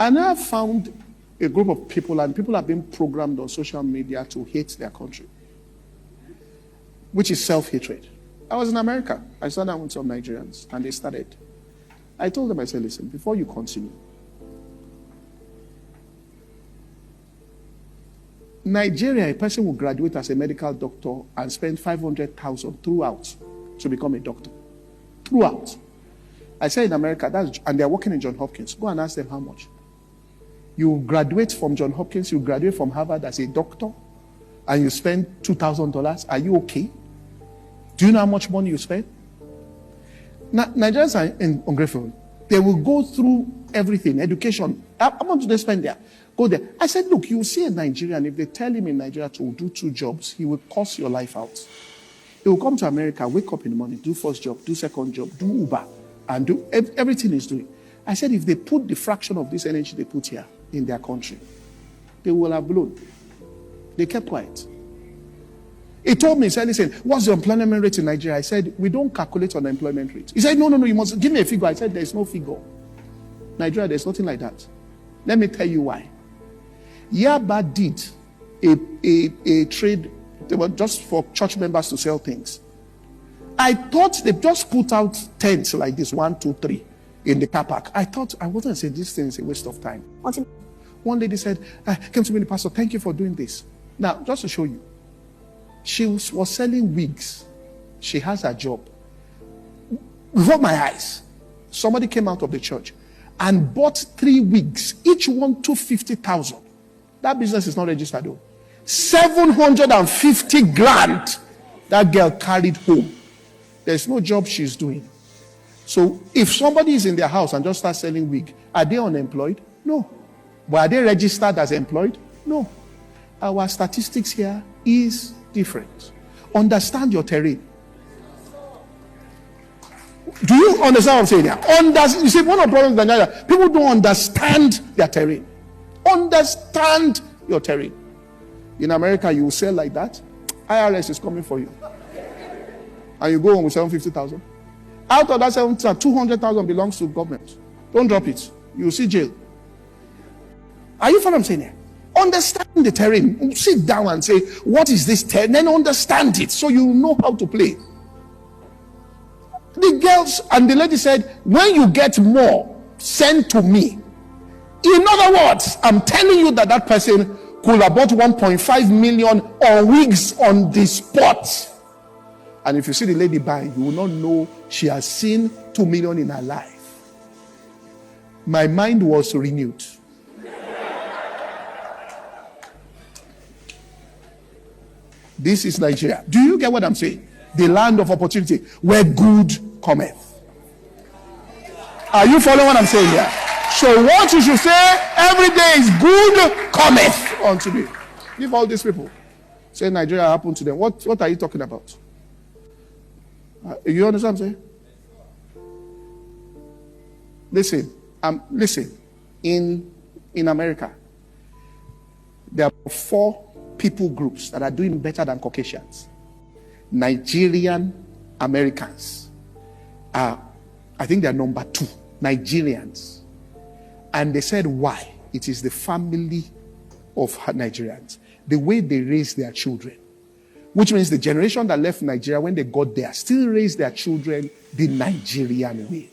And I found a group of people, and people have been programmed on social media to hate their country, which is self-hatred. I was in America. I sat down with some Nigerians, and they started. I told them, I said, listen, before you continue, Nigeria, a person will graduate as a medical doctor and spend 500,000 throughout to become a doctor. Throughout. I said in America, and they're working in Johns Hopkins. Go and ask them how much. You graduate from Johns Hopkins, you graduate from Harvard as a doctor, and you spend $2,000. Are you okay? Do you know how much money you spend? Now, Nigerians are ungrateful. They will go through everything, education. How much do they spend there? Go there. I said, look, you see a Nigerian, if they tell him in Nigeria to do 2 jobs, he will curse your life out. He will come to America, wake up in the morning, do first job, do second job, do Uber, and do everything he's doing. I said, if they put the fraction of this energy they put here in their country, they will have blown. They kept quiet. He told me, he said, listen, what's the unemployment rate in Nigeria? I said, we don't calculate unemployment rate. He said, no, you must give me a figure. I said, there's no figure. Nigeria, there's nothing like that. Let me tell you why. Yaba did a trade, they were just for church members to sell things. I thought they just put out tents like this, 1, 2, 3, in the car park. I wasn't saying this thing is a waste of time. One lady said, came to me, the pastor, thank you for doing this. Now, just to show you, she was selling wigs. She has a job. Before my eyes, somebody came out of the church and bought 3 wigs, each one 250,000. That business is not registered though. 750 grand that girl carried home. There's no job she's doing. So if somebody is in their house and just starts selling wig, are they unemployed? No. But are they registered as employed? No. Our statistics here is different. Understand your terrain. Do you understand what I'm saying here? You see, one of the problems in Nigeria, people don't understand their terrain. Understand your terrain. In America, you will sell like that. IRS is coming for you. And you go home with 750,000. Out of that 750,000, 200,000 belongs to government. Don't drop it. You will see jail. Are you following what I'm saying here? Understand the terrain. Sit down and say, what is this terrain? Then understand it so you know how to play. The girls and the lady said, when you get more, send to me. In other words, I'm telling you that person could have bought 1.5 million on wigs on the spot. And if you see the lady buying, you will not know she has seen 2 million in her life. My mind was renewed. This is Nigeria. Do you get what I'm saying? The land of opportunity where good cometh. Are you following what I'm saying here? So what you should say every day is good cometh unto me. Give all these people. Say Nigeria happened to them. What are you talking about? You understand what I'm saying? Listen. In America, there are 4 people groups that are doing better than Caucasians. Nigerian Americans are, I think they're number 2. Nigerians. And they said why? It is the family of Nigerians. The way they raise their children. Which means the generation that left Nigeria when they got there still raised their children the Nigerian way.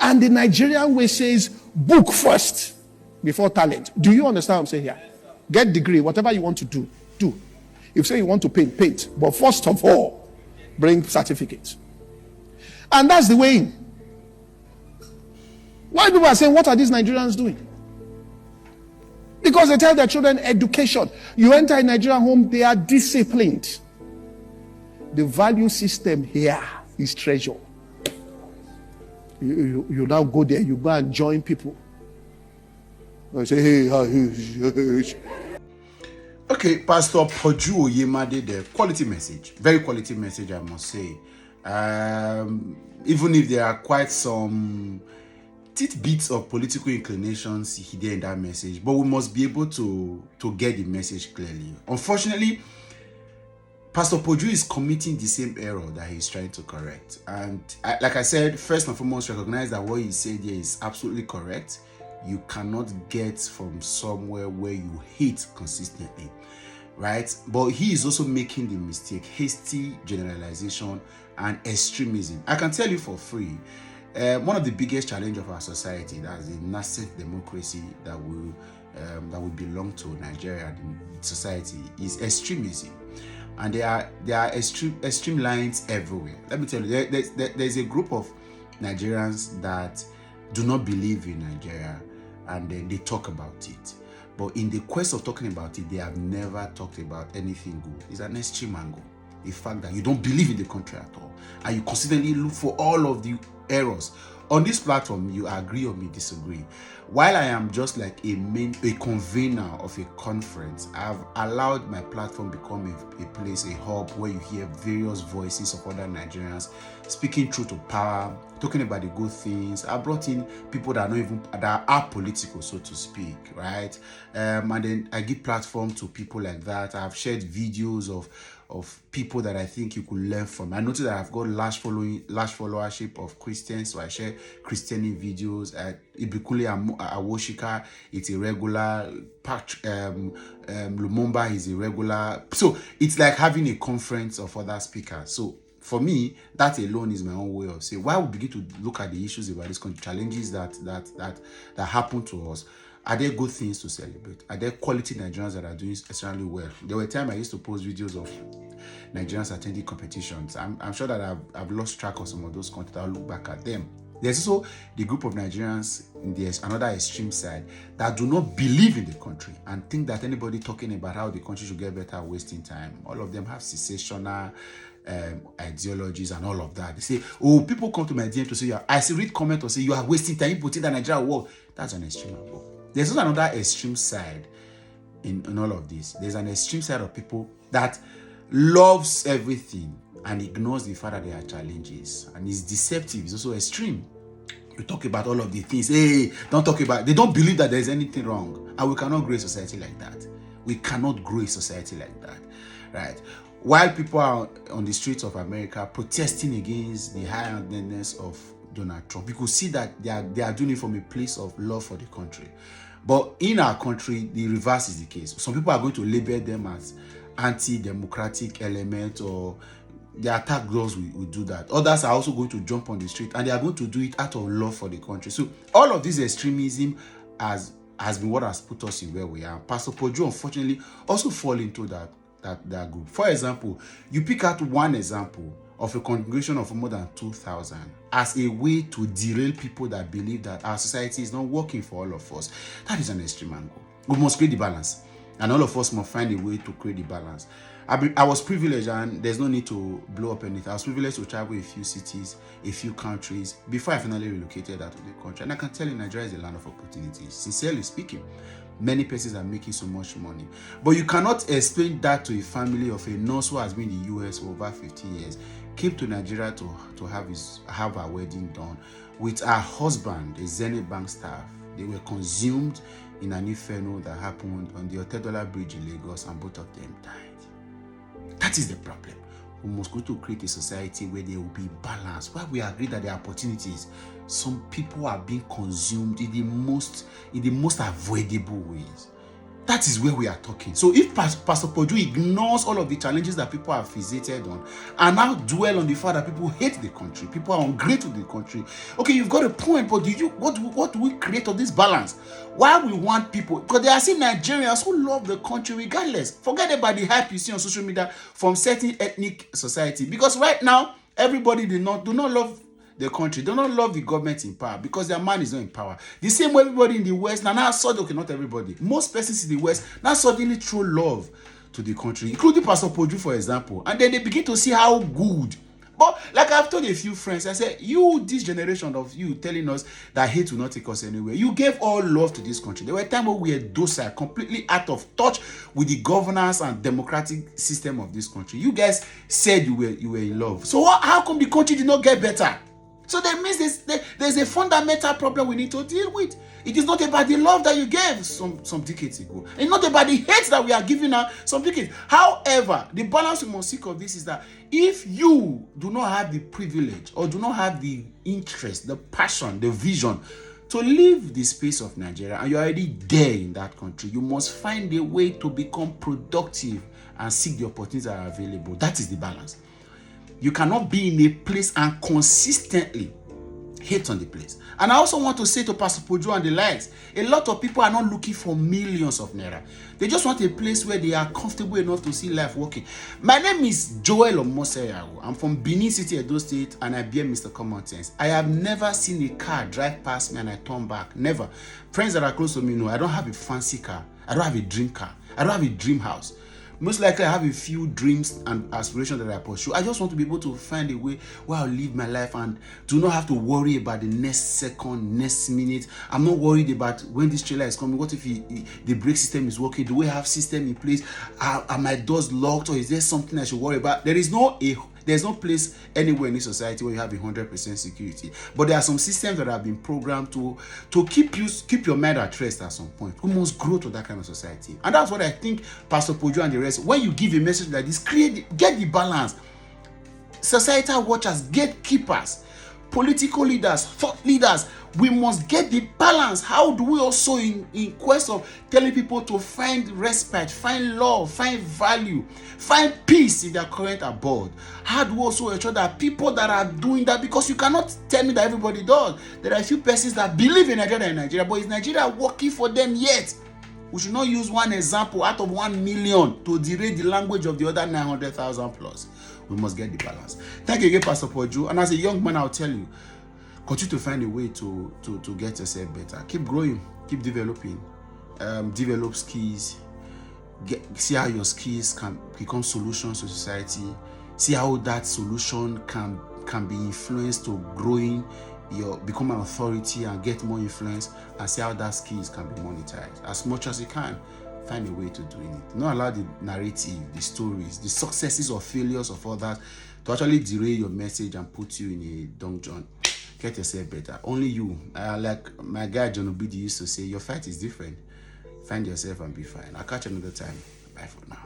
And the Nigerian way says book first before talent. Do you understand what I'm saying here? Get degree, whatever you want to do, do. If you say you want to paint, paint. But first of all, bring certificates. And that's the way in. Why people are saying, what are these Nigerians doing? Because they tell their children education. You enter a Nigerian home, they are disciplined. The value system here is treasure. You now go there, you go and join people. I say, hey. Okay, Pastor Poju Oyemade, the quality message. Very quality message, I must say. Even if there are quite some tidbits of political inclinations hidden in that message, but we must be able to get the message clearly. Unfortunately, Pastor Poju is committing the same error that he's trying to correct. And like I said, first and foremost, recognize that what he said here is absolutely correct. you cannot get from somewhere where you hate consistently, right? But he is also making the mistake, hasty generalization and extremism. I can tell you for free, one of the biggest challenges of our society, that's the nascent democracy that we belong to, Nigeria, the society, is extremism. And there are extreme lines everywhere. Let me tell you, there's a group of Nigerians that do not believe in Nigeria, and then they talk about it. But in the quest of talking about it, they have never talked about anything good. It's an extreme angle. The fact that you don't believe in the country at all, and you constantly look for all of the errors. On this platform, you agree or may disagree. While I am just like a convener of a conference, I've allowed my platform become a place, a hub where you hear various voices of other Nigerians speaking truth to power, talking about the good things. I brought in people that are political, so to speak, right? And then I give platform to people like that. I've shared videos of people that I think you could learn from. I noticed that I've got large followership of Christians, so I share Christian videos. Ibikunle Awoshika, it's a regular. Lumumba is a regular. So it's like having a conference of other speakers. So for me, that alone is my own way of saying, why we begin to look at the issues about this country, challenges that happen to us. Are there good things to celebrate? Are there quality Nigerians that are doing extremely well? There were times I used to post videos of Nigerians attending competitions. I'm sure that I've lost track of some of those content. I'll look back at them. There's also the group of Nigerians in another extreme side that do not believe in the country and think that anybody talking about how the country should get better are wasting time. All of them have sensational ideologies and all of that. They say, oh, people come to my DM to say, I see read comment or say you are wasting time, putting the Nigeria war. That's an extreme angle. There's also another extreme side in all of this. There's an extreme side of people that loves everything and ignores the fact that there are challenges, and is deceptive. It's also extreme. You talk about all of the things. Hey, don't talk about. They don't believe that there's anything wrong, and we cannot grow a society like that. We cannot grow a society like that, right? While people are on the streets of America protesting against the high-handedness of Donald Trump, you could see that they are doing it from a place of love for the country. But in our country, the reverse is the case. Some people are going to label them as anti-democratic element, or the attack girls will do that. Others are also going to jump on the street, and they are going to do it out of love for the country. So all of this extremism has been what has put us in where we are. Pastor Poju, unfortunately, also fall into that group. For example, you pick out one example of a congregation of more than 2,000 as a way to derail people that believe that our society is not working for all of us. That is an extreme angle. We must create the balance, and all of us must find a way to create the balance. I was privileged, and there's no need to blow up anything. I was privileged to travel a few cities, a few countries, before I finally relocated out of the country. And I can tell you, Nigeria is a land of opportunities. Sincerely speaking, many persons are making so much money. But you cannot explain that to a family of a nurse who has been in the US for over 50 years, came to Nigeria to have her wedding done with her husband, a Zenith Bank staff. They were consumed in an inferno that happened on the Otedola Bridge in Lagos, and both of them died. That is the problem. We must go to create a society where there will be balance, where we agree that there are opportunities. Some people are being consumed in the most avoidable ways. That is where we are talking. So if Pastor Poju ignores all of the challenges that people have fixated on, and now dwell on the fact that people hate the country, people are ungrateful to the country, okay, you've got a point, but what do we create of this balance? Why we want people, because there are still Nigerians who love the country regardless. Forget about the hype you see on social media from certain ethnic society, because right now everybody do not love the country, do not love the government in power because their man is not in power. The same way everybody in the West now suddenly, okay, not everybody, most persons in the West now suddenly throw love to the country, including Pastor Poju, for example, and then they begin to see how good. But like I've told a few friends, I said, this generation of you telling us that hate will not take us anywhere. You gave all love to this country. There were times where we were docile, completely out of touch with the governance and democratic system of this country. You guys said you were in love. So how come the country did not get better? So that means there's a fundamental problem we need to deal with. It is not about the love that you gave some decades ago. It's not about the hate that we are giving now some decades. However, the balance we must seek of this is that if you do not have the privilege or do not have the interest, the passion, the vision To leave the space of Nigeria, and you're already there in that country, you must find a way to become productive and seek the opportunities that are available. That is the balance. You cannot be in a place and consistently hate on the place. And I also want to say to Pastor Pojo and the likes, a lot of people are not looking for millions of naira. They just want a place where they are comfortable enough to see life working. My name is Joel Omoseyago. I'm from Benin City, Edo State, and I bear Mr. Common Sense. I have never seen a car drive past me and I turn back. Never. Friends that are close to me know I don't have a fancy car. I don't have a dream car. I don't have a dream house. Most likely I have a few dreams and aspirations that I pursue. I just want to be able to find a way where I'll live my life and do not have to worry about the next second, next minute. I'm not worried about when this trailer is coming. What if the brake system is working? Do we have system in place? Are my doors locked, or is there something I should worry about? There's no place anywhere in this society where you have 100% security. But there are some systems that have been programmed to keep your mind at rest at some point. We must grow to that kind of society. And that's what I think Pastor Pojo and the rest, when you give a message like this, get the balance. Societal watchers, gatekeepers, political leaders, thought leaders, we must get the balance. How do we also in quest of telling people to find respect, find love, find value, find peace in their current abode? How do we also ensure that people that are doing that, because you cannot tell me that everybody does. There are a few persons that believe in Nigeria, but is Nigeria working for them yet? We should not use one example out of 1 million to derate the language of the other 900,000 plus. We must get the balance. Thank you again, Pastor Poju. And as a young man, I'll tell you, continue to find a way to get yourself better. Keep growing, keep developing, develop skills, see how your skills can become solutions to society, see how that solution can be influenced to growing, become an authority and get more influence, and see how that skills can be monetized. As much as you can, find a way to doing it. Do not allow the narrative, the stories, the successes or failures of others to actually derail your message and put you in a dungeon. Get yourself better. Only you. Like my guy John Obidi used to say, your fight is different. Find yourself and be fine. I'll catch you another time. Bye for now.